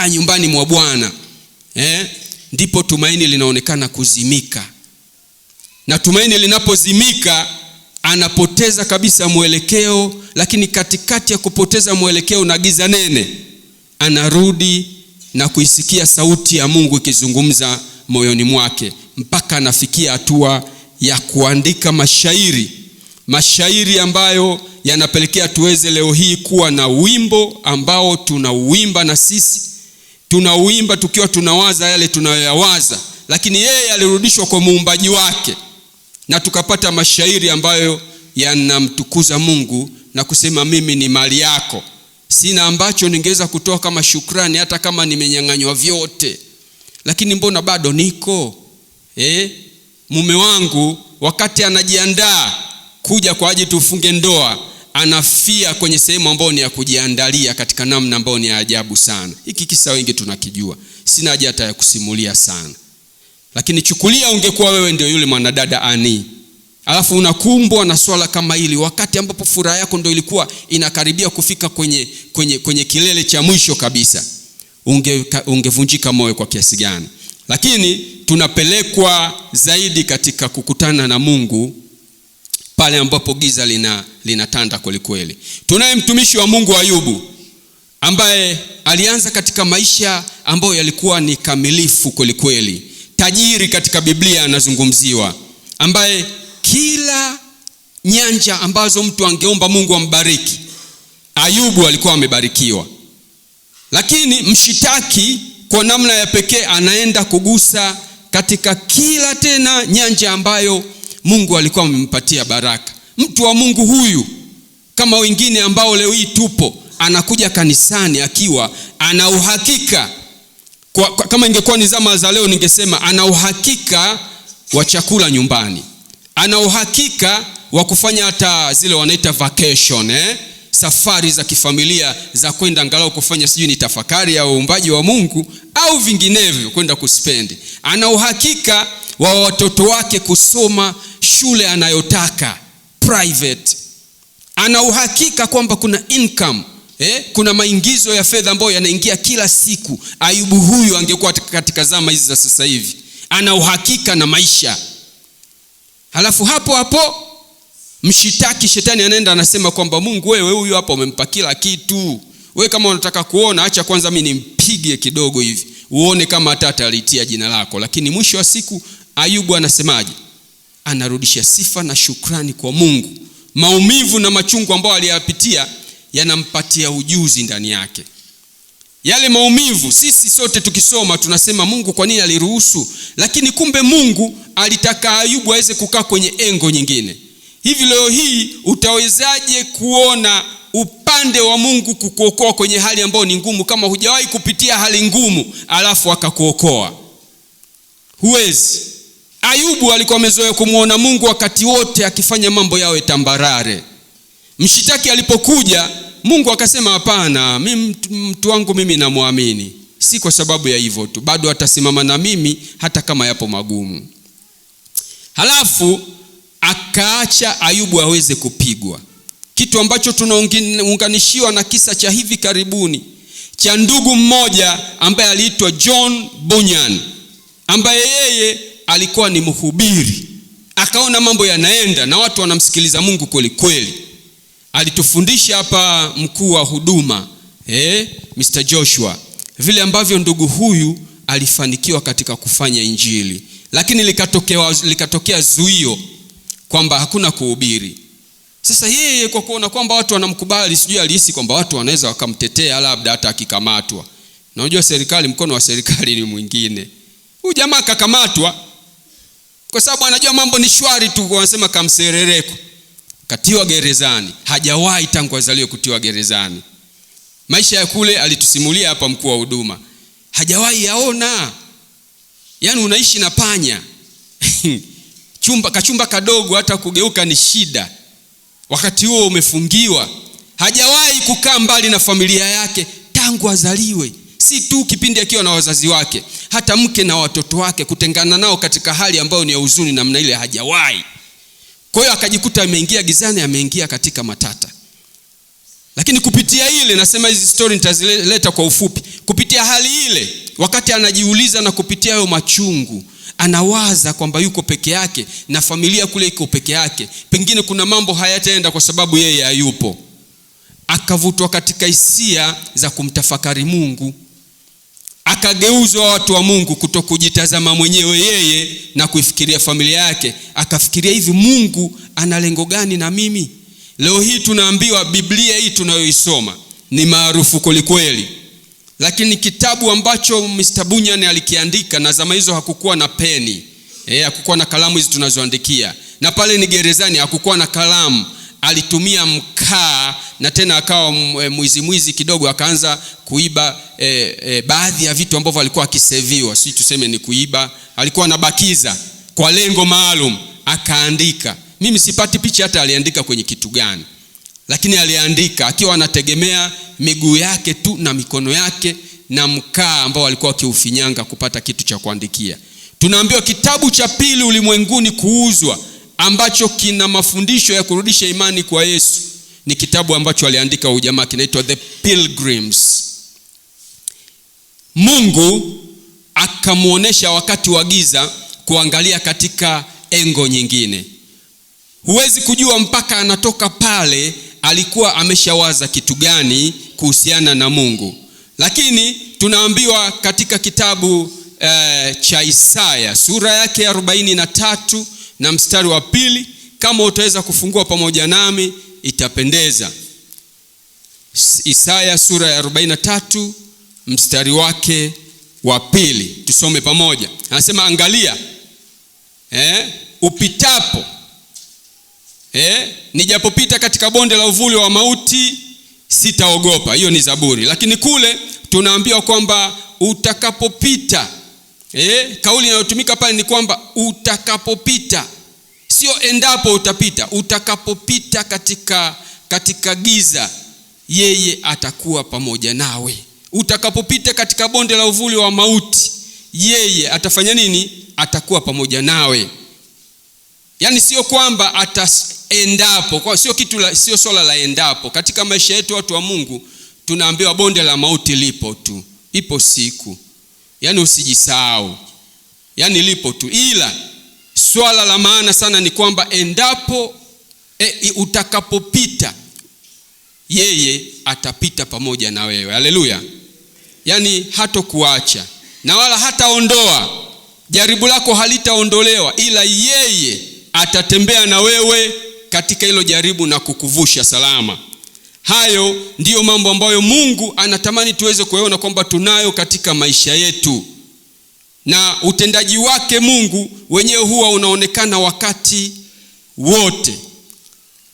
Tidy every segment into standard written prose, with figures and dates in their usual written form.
kukaa nyumbani mwa Bwana, ndipo tumaini linaonekana kuzimika. Na tumaini linapozimika, anapoteza kabisa mwelekeo. Lakini katikati ya kupoteza mwelekeo na giza nene, anarudi na kuisikia sauti ya Mungu ikizungumza moyoni mwake, mpaka anafikia hatua ya kuandika mashairi ambayo yanapelekea tuweze leo hii kuwa na wimbo ambao tunauimba, na sisi tunauimba tukiwa tunawaza yale tunayoyawaza, lakini yeye alirudishwa kwa muumbaji wake, na tukapata mashairi ambayo yanamtukuza Mungu na kusema, mimi ni mali yako, sina ambacho ningeweza kutoa kama shukrani, hata kama nimenyang'anywa vyote, lakini mbona bado niko. Mume wangu wakati anajiandaa kuja kwa ajili tufunge ndoa, anafia kwenye sehemu ambayo ni ya kujiandalia katika namna ambayo ni ajabu sana. Hiki kisa wengi tunakijua, sina haja hata ya kusimulia sana. Lakini chukulia ungekuwa wewe ndio yule mwanadada Ani, alafu unakumbwa na swala kama hili, wakati ambapo furaha yako ndio ilikuwa inakaribia kufika kwenye kilele cha mwisho kabisa, ungevunjika moyo kwa kiasi gani? Lakini tunapelekwa zaidi katika kukutana na Mungu pale ambapo giza linatanda kweli kweli. Tunaye mtumishi wa Mungu Ayubu, ambaye alianza katika maisha ambayo yalikuwa ni kamilifu kweli kweli. Tajiri katika Biblia anazungumziwa, ambaye kila nyanja ambazo mtu angeomba Mungu ambariki, Ayubu alikuwa amebarikiwa. Lakini mshitaki kwa namna ya pekee anaenda kugusa katika kila tena nyanja ambayo Mungu alikuwa amempatia baraka. Mtu wa Mungu huyu, kama wengine ambao leo hii tupo, anakuja kanisani akiwa ana uhakika, kama ingekuwa ni zama za leo ningesema ana uhakika wa chakula nyumbani, ana uhakika wa kufanya hata zile wanaita vacation, safari za kifamilia za kwenda angalau kufanya sijui ni tafakari ya uumbaji wa Mungu au vinginevyo kwenda kuspendi. Ana uhakika wa watoto wake kusoma shule anayotaka private. Ana uhakika kwamba kuna income, kuna maingizo ya fedha ambayo yanaingia kila siku. Ayubu huyu angekuwa katika zama hizi za sasa hivi, ana uhakika na maisha. Halafu hapo mshitaki shetani anaenda anasema kwamba Mungu, wewe huyu hapa umempa kila kitu, wewe kama unataka kuona, acha kwanza mimi nimpige kidogo hivi uone kama hata atalitia jina lako. Lakini mwisho wa siku Ayubu anasemaje? Anarudisha sifa na shukrani kwa Mungu. Maumivu na machungu ambayo aliyapitia yanampatia ujuzi ndani yake. Yale maumivu sisi sote tukisoma tunasema Mungu kwa nini aliruhusu, lakini kumbe Mungu alitaka Ayubu aweze kukaa kwenye engo nyingine. Hivi leo hii utawezaje kuona upande wa Mungu kukuokoa kwenye hali ambayo ni ngumu, kama hujawahi kupitia hali ngumu alafu akakuokoa? Huwezi. Ayubu alikuwa amezoea kumuona Mungu wakati wote akifanya mambo yawe tambarare. Mshitaki alipokuja, Mungu akasema hapana, mtu wangu mimi namwamini. Si kwa sababu ya hivyo tu, bado atasimama na mimi hata kama yapo magumu. Halafu akaacha Ayubu aweze kupigwa, kitu ambacho tunaunganishiwa na kisa cha hivi karibuni cha ndugu mmoja ambaye aliitwa John Bunyan, ambaye yeye alikuwa ni mhubiri. Akaona mambo yanaenda na watu wanamsikiliza Mungu kweli kweli. Alitufundisha hapa mkuu wa huduma Mr. Joshua vile ambavyo ndugu huyu alifanikiwa katika kufanya injili, lakini likatokea zuio kwamba hakuna kuhubiri. Sasa yeye kwa kuona kwamba watu wanamkubali, sijui alihisi kwamba watu wanaweza wakamtetea labda hata akikamatwa. Na unajua serikali, mkono wa serikali ni mwingine. Huyu jamaa akakamatwa kwa sababu anajua mambo ni shwari tu, wanasema kamserereko. Katiwa gerezani. Hajawahi tangu azaliwe kutiwa gerezani. Maisha ya kule alitusimulia hapa mkuu wa huduma, hajawahi yaona. Yaani unaishi na panya kachumba kadogo, hata kugeuka ni shida. Wakati huo umefungiwa. Hajawahi kukaa mbali na familia yake tangu azaliwe. Si tu kipindi akiwa na wazazi wake, hata mke na watoto wake, kutengana nao katika hali ambayo ni ya huzuni namna ile hajawahi. Kwa hiyo akajikuta ameingia gizani, ameingia katika matata. Lakini kupitia ile, nasema hizi story nitazileta kwa ufupi, kupitia hali ile, wakati anajiuliza na kupitia hayo machungu, anawaza kwamba yuko peke yake na familia kule iko peke yake, pengine kuna mambo hayataenda kwa sababu yeye hayupo. Akavutwa katika hisia za kumtafakari Mungu, akageuzwa watu wa Mungu kutokujitazama mwenyewe yeye na kuifikiria familia yake. Akafikiria, hivi Mungu ana lengo gani na mimi? Leo hii tunaambiwa Biblia hii tunayoisoma ni maarufu kweli, lakini kitabu ambacho Mr. Bunyan alikiandika, na zama hizo hakukuwa na peni, hakukuwa na kalamu hizi tunazoandikia, na pale ni gerezani hakukuwa na kalamu, alitumia mkaa, na tena akawa mwizi kidogo, akaanza kuiba baadhi ya vitu ambavyo alikuwa akiseviwa, si tuseme ni kuiba, alikuwa anabakiza kwa lengo maalum, akaandika. Mimi sipati picha hata aliandika kwenye kitu gani, lakini aliandika akiwa anategemea miguu yake tu na mikono yake na mkaa ambao alikuwa akiufinyanga kupata kitu cha kuandikia. Tunaambiwa kitabu cha pili ulimwenguni kuuzwa ambacho kina mafundisho ya kurudisha imani kwa Yesu ni kitabu ambacho aliandika huyu jamaa, kinaitwa The Pilgrims. Mungu akamuonesha wakati wa giza kuangalia katika engo nyingine. Huwezi kujua mpaka anatoka pale alikuwa ameshawaza kitu gani kuhusiana na Mungu. Lakini tunaambiwa katika kitabu cha Isaya sura yake 43 na mstari wa 2, kama utaweza kufungua pamoja nami itapendeza. Isaya sura ya 43 mstari wake wa 2, tusome pamoja. Anasema, angalia upitapo, nijapopita katika bonde la uvuli wa mauti sitaogopa. Hiyo ni Zaburi. Lakini kule tunaambiwa kwamba utakapopita, kauli inayotumika pale ni kwamba utakapopita, sio endapo utapita, utakapopita katika giza yeye atakuwa pamoja nawe. Utakaopita katika bonde la uvuli wa mauti yeye atafanya nini? Atakuwa pamoja nawe. Yaani sio kwamba ataendapo, kwa sio swala la endapo. Katika maisha yetu watu wa Mungu tunaambiwa bonde la mauti lipo tu, ipo siku. Yaani usijisahau, yaani lipo tu, ila swala la maana sana ni kwamba endapo utakapopita yeye atapita pamoja na wewe. Haleluya. Yaani hatokuacha na wala hataondoa. Jaribu lako halitaondolewa, ila yeye atatembea na wewe katika hilo jaribu na kukuvusha salama. Hayo ndiyo mambo ambayo Mungu anatamani tuweze kuyaona kwamba tunayo katika maisha yetu. Na utendaji wake Mungu wenyewe huwa unaonekana wakati wote,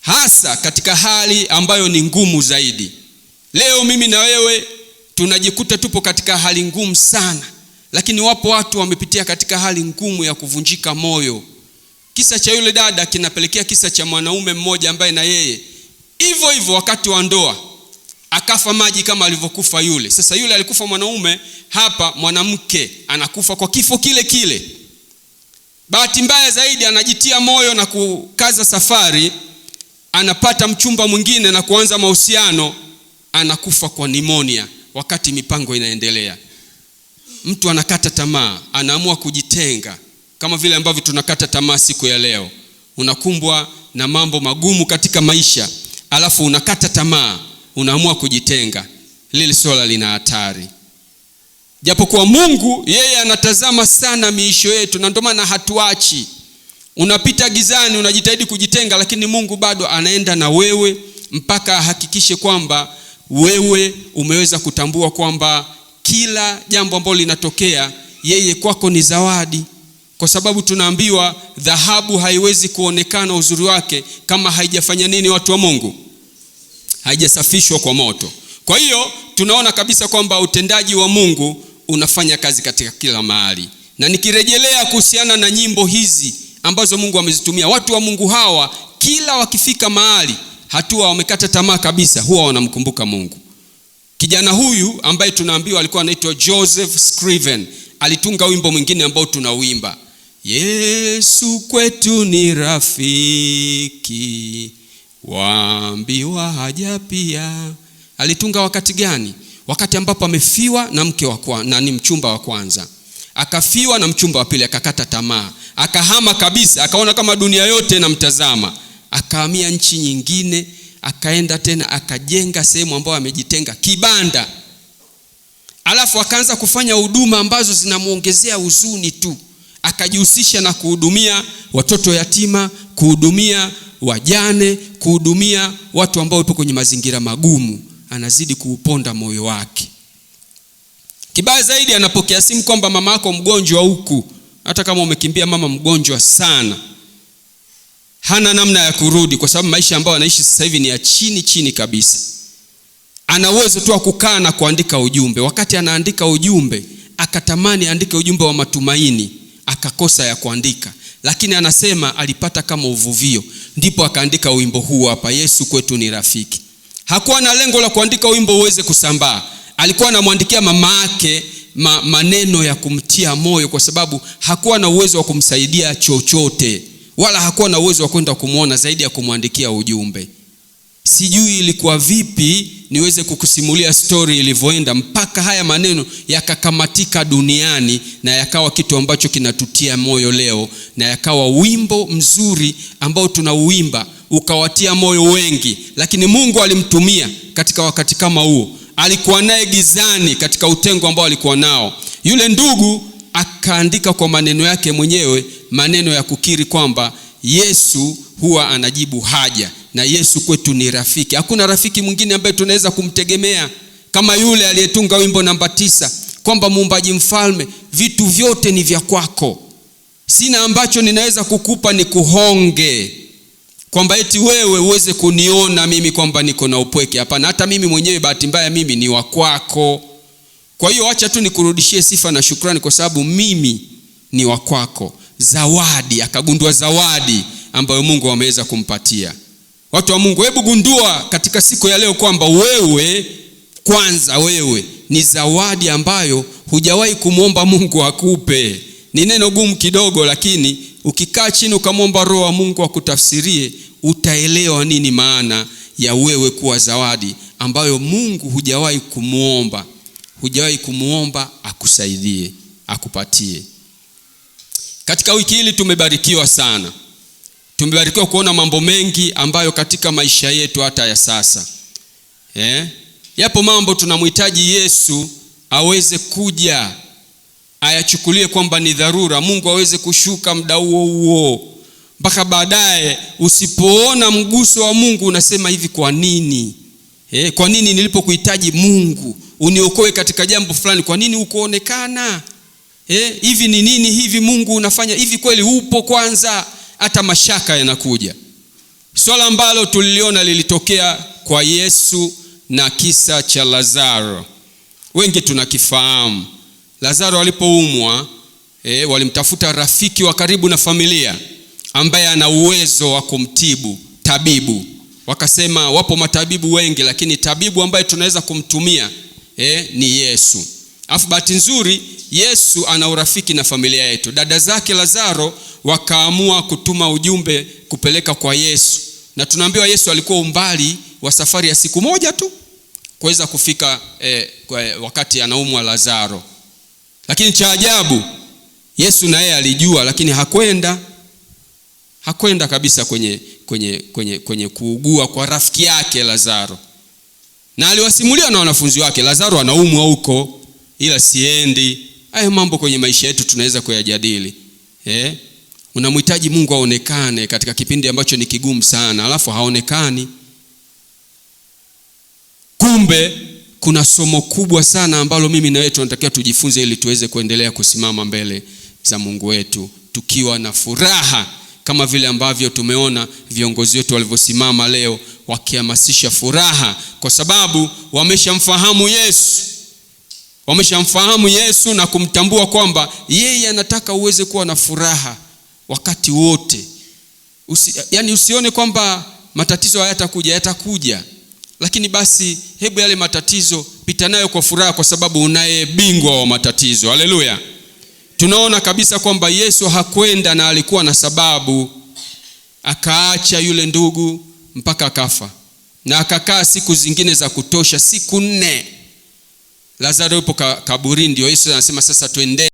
hasa katika hali ambayo ni ngumu zaidi. Leo mimi na wewe tunajikuta tupo katika hali ngumu sana, lakini wapo watu wamepitia katika hali ngumu ya kuvunjika moyo. Kisa cha yule dada kinapelekea kisa cha mwanaume mmoja ambaye na yeye hivyo wakati wa ndoa akafa maji kama alivyokufa yule. Sasa yule alikufa mwanaume, hapa mwanamke anakufa kwa kifo kile. Bahati mbaya zaidi anajitia moyo na kukaza safari, anapata mchumba mwingine na kuanza mahusiano, anakufa kwa pneumonia wakati mipango inaendelea. Mtu anakata tamaa, anaamua kujitenga, kama vile ambavyo tunakata tamaa siku ya leo. Unakumbwa na mambo magumu katika maisha, alafu unakata tamaa, unaamua kujitenga. Lile swala lina hatari. Japokuwa Mungu yeye anatazama sana miisho yetu, na ndio maana hatuachi. Unapita gizani, unajitahidi kujitenga, lakini Mungu bado anaenda na wewe mpaka ahakikishe kwamba wewe umeweza kutambua kwamba kila jambo ambalo linatokea yeye kwako ni zawadi. Kwa sababu tunaambiwa dhahabu haiwezi kuonekana uzuri wake kama haijafanya nini, watu wa Mungu? Haijasafishwa kwa moto. Kwa hiyo tunaona kabisa kwamba utendaji wa Mungu unafanya kazi katika kila mahali. Na nikirejelea kuhusiana na nyimbo hizi ambazo Mungu amezitumia, watu wa Mungu hawa kila wakifika mahali hatua wamekata tamaa kabisa, huwa wanamkumbuka Mungu. Kijana huyu ambaye tunaambiwa alikuwa anaitwa Joseph Scriven, alitunga wimbo mwingine ambao tunauimba. Yesu kwetu ni rafiki, waambiwa haja pia. Alitunga wakati gani? Wakati ambapo amefiwa na mke wa ni mchumba wa kwanza, akafiwa na mchumba wa pili, akakata tamaa, akahama kabisa, akaona kama dunia yote inamtazama, akahamia nchi nyingine, akaenda tena akajenga sehemu ambayo amejitenga kibanda. Alafu akaanza kufanya huduma ambazo zinamuongezea huzuni tu. Akajihusisha na kuhudumia watoto yatima, kuhudumia wajane, kuhudumia watu ambao wapo kwenye mazingira magumu. Anazidi kuuponda moyo wake. Kibaya zaidi, anapokea simu kwamba mama yako mgonjwa huku. Hata kama umekimbia mama mgonjwa sana, hana namna ya kurudi, kwa sababu maisha ambayo anaishi sasa hivi ni ya chini kabisa. Ana uwezo tu wa kukaa na kuandika ujumbe. Wakati anaandika ujumbe, akatamani aandike ujumbe wa matumaini, akakosa ya kuandika. Lakini anasema alipata kama uvuvio, ndipo akaandika wimbo huu hapa, Yesu kwetu ni rafiki. Hakuwa na lengo la kuandika wimbo uweze kusambaa. Alikuwa anamwandikia mama yake maneno ya kumtia moyo, kwa sababu hakuwa na uwezo wa kumsaidia chochote, wala hakuwa na uwezo wa kwenda kumuona zaidi ya kumwandikia ujumbe. Sijui ilikuwa vipi niweze kukusimulia story ilivyoenda mpaka haya maneno yakakamatika duniani na yakawa kitu ambacho kinatutia moyo leo, na yakawa wimbo mzuri ambao tunauimba ukawatia moyo wengi. Lakini Mungu alimtumia katika wakati kama huo. Alikuwa naye gizani katika utengo ambao alikuwa nao. Yule ndugu akaandika kwa maneno yake mwenyewe maneno ya kukiri kwamba Yesu huwa anajibu haja, na Yesu kwetu ni rafiki. Hakuna rafiki mwingine ambaye tunaweza kumtegemea kama yule aliyetunga wimbo namba 9 kwamba muumbaji mfalme, vitu vyote ni vya kwako, sina ambacho ninaweza kukupa ni kuhonge, kwamba eti wewe uweze kuniona mimi kwamba niko na upweke. Hapana, hata mimi mwenyewe bahati mbaya mimi ni wa kwako. Kwa hiyo acha tu nikurudishie sifa na shukrani kwa sababu mimi ni wa kwako. Zawadi, akagundua zawadi ambayo Mungu ameweza kumpatia. Watu wa Mungu, hebu gundua katika siku ya leo kwamba wewe kwanza, wewe ni zawadi ambayo hujawahi kumuomba Mungu akupe. Ni neno gumu kidogo, lakini ukikaa chini ukamwomba Roho wa Mungu akutafsirie, utaelewa nini maana ya wewe kuwa zawadi ambayo Mungu hujawahi kumuomba akusaidie, akupatie. Katika wiki hili tumebarikiwa sana. Tumebarikiwa kuona mambo mengi ambayo katika maisha yetu hata ya sasa. Yapo mambo tunamhitaji Yesu aweze kuja ayachukulie kwamba ni dharura. Mungu aweze kushuka muda huo. Mpaka baadaye usipoona mguso wa Mungu unasema hivi, kwa nini? Kwa nini nilipokuhitaji Mungu uniokoe katika jambo fulani, kwa nini hukuonekana? Hivi ni nini hivi Mungu unafanya hivi, kweli upo? Kwanza hata mashaka yanakuja. Swala ambalo tuliliona lilitokea kwa Yesu na kisa cha Lazaro, wengi tunakifahamu. Lazaro alipoumwa, walimtafuta rafiki wa karibu na familia ambaye ana uwezo wa kumtibu, tabibu. Wakasema wapo matabibu wengi, lakini tabibu ambaye tunaweza kumtumia ni Yesu. Afu bahati nzuri Yesu ana urafiki na familia yetu. Dada zake Lazaro wakaamua kutuma ujumbe kupeleka kwa Yesu. Na tunaambiwa Yesu alikuwa umbali wa safari ya siku moja tu kuweza kufika wakati anaumwa Lazaro. Lakini cha ajabu, Yesu na yeye alijua, lakini hakwenda kabisa kwenye kuugua kwa rafiki yake Lazaro. Na aliwasimulia na wanafunzi wake, Lazaro anaumwa huko ila siendi. Hayo mambo kwenye maisha yetu tunaweza kuyajadili. Unamhitaji Mungu aonekane katika kipindi ambacho ni kigumu sana, alafu haonekani. Kumbe kuna somo kubwa sana ambalo mimi na wewe tunatakiwa tujifunze ili tuweze kuendelea kusimama mbele za Mungu wetu tukiwa na furaha, kama vile ambavyo tumeona viongozi wetu walivyosimama leo wakihamasisha furaha, kwa sababu wameshamfahamu Yesu. Wameshamfahamu Yesu na kumtambua kwamba yeye anataka uweze kuwa na furaha wakati wote. Usione kwamba matatizo hayatakuja, yatakuja. Lakini basi hebu yale matatizo pita nayo kwa furaha, kwa sababu unaye bingwa wa matatizo. Haleluya. Tunaona kabisa kwamba Yesu hakwenda na alikuwa na sababu. Akaacha yule ndugu mpaka akafa, na akakaa siku zingine za kutosha, siku 4. Lazaro yupo kaburini. Ndio Yesu anasema sasa twende.